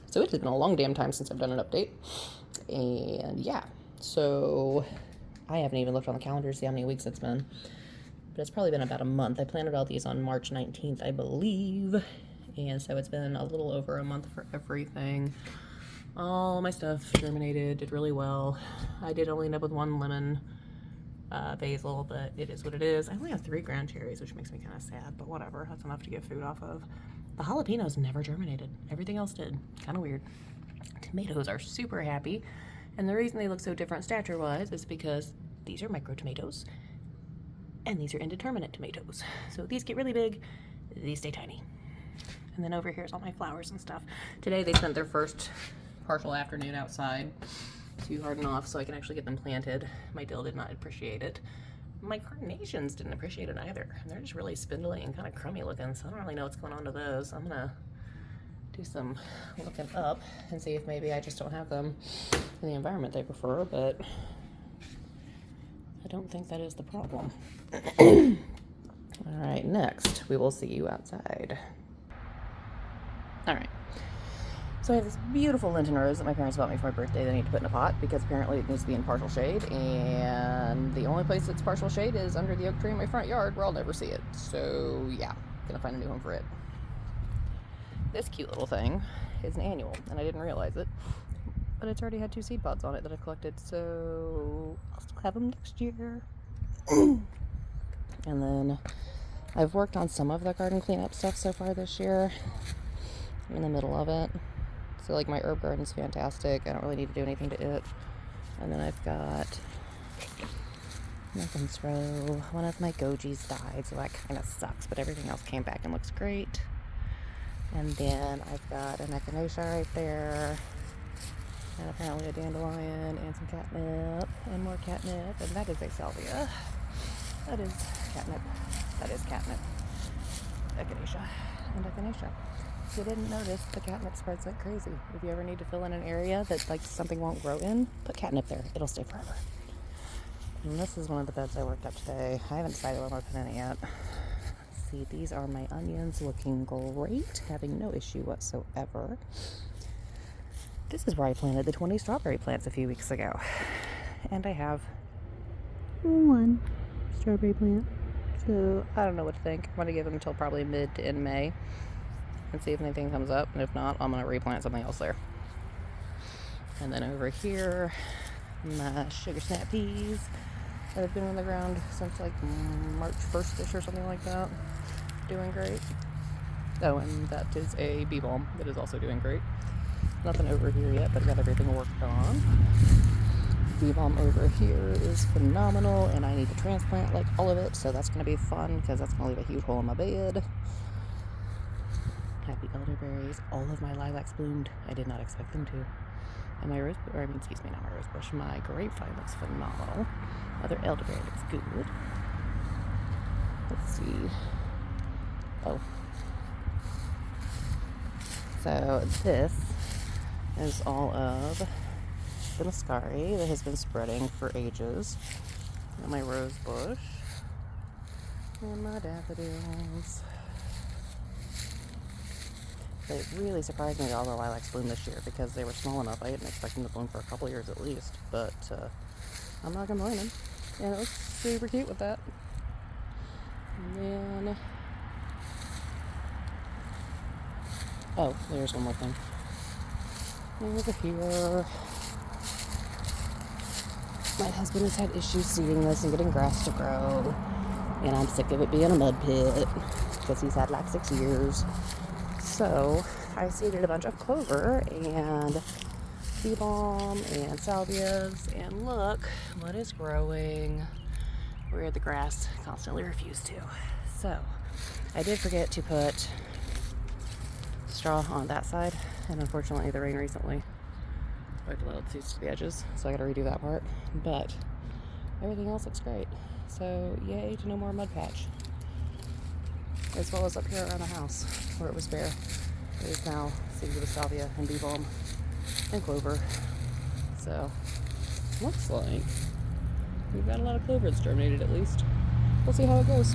So it has been a long damn time since I've done an update. And yeah, so I haven't even looked on the calendar to see how many weeks it's been. But it's probably been about a month. I planted all these on March 19th, I believe. And so it's been a little over a month for everything. All my stuff germinated, did really well. I did only end up with one lemon basil, but it is what it is. I only have 3 ground cherries, which makes me kind of sad, but whatever. That's enough to get food off of. The jalapenos never germinated. Everything else did. Kind of weird. Tomatoes are super happy, and the reason they look so different stature-wise is because these are micro tomatoes, and these are indeterminate tomatoes. So these get really big, these stay tiny. And then over here's all my flowers and stuff. Today they spent their first partial afternoon outside to harden off so I can actually get them planted. My dill did not appreciate it. My carnations didn't appreciate it either. They're just really spindly and kind of crummy looking, so I don't really know what's going on to those. I'm gonna do some looking up and see if maybe I just don't have them in the environment they prefer, but I don't think that is the problem. All right, next we will see you outside. All right. So I have this beautiful Lenten rose that my parents bought me for my birthday that I need to put in a pot because apparently it needs to be in partial shade, and the only place it's partial shade is under the oak tree in my front yard where I'll never see it. So yeah, gonna find a new home for it. This cute little thing is an annual, and I didn't realize it, but it's already had 2 seed pods on it that I've collected, so I'll still have them next year. And then I've worked on some of the garden cleanup stuff so far this year. I'm in the middle of it. So like my herb garden's fantastic. I don't really need to do anything to it. And then I've got Nothing's Row. One of my gojis died, so that kind of sucks, but everything else came back and looks great. And then I've got an echinacea right there, and apparently a dandelion, and some catnip, and more catnip, and that is a salvia. That is catnip. That is catnip. Echinacea. And echinacea. If you didn't notice, the catnip spreads like crazy. If you ever need to fill in an area that like something won't grow in, put catnip there. It'll stay forever. And this is one of the beds I worked up today. I haven't decided what I'm putting in it yet. Let's see, these are my onions looking great, having no issue whatsoever. This is where I planted the 20 strawberry plants a few weeks ago. And I have 1 strawberry plant. So I don't know what to think. I'm going to give them until probably mid to end May and see if anything comes up, and if not, I'm going to replant something else there. And then over here, my sugar snap peas that have been on the ground since like March 1st-ish or something like that. Doing great. Oh, and that is a bee balm that is also doing great. Nothing over here yet, but I got everything worked on. Bee balm over here is phenomenal, and I need to transplant like all of it, so that's going to be fun because that's going to leave a huge hole in my bed. Happy elderberries. All of my lilacs bloomed. I did not expect them to. And my not my rose bush. My grapevine looks phenomenal. Other elderberry looks good. Let's see. Oh. So this is all of the muscari that has been spreading for ages. And my rose bush. And my daffodils. It really surprised me that all the lilacs bloomed this year because they were small enough. I didn't expect them to bloom for a couple years at least, but I'm not complaining. And it looks super cute with that. And then, oh, there's one more thing. Over here, my husband has had issues seeding this and getting grass to grow, and I'm sick of it being a mud pit because he's had like 6 years. So I seeded a bunch of clover and bee balm and salvias, and look what is growing where the grass constantly refused to. So I did forget to put straw on that side, and unfortunately the rain recently wiped a little seeds to the edges, so I gotta redo that part, but everything else looks great. So yay to no more mud patch. As well as up here around the house where it was bare. There's now seeds of salvia and bee balm and clover. So looks like we've got a lot of clover that's germinated at least. We'll see how it goes.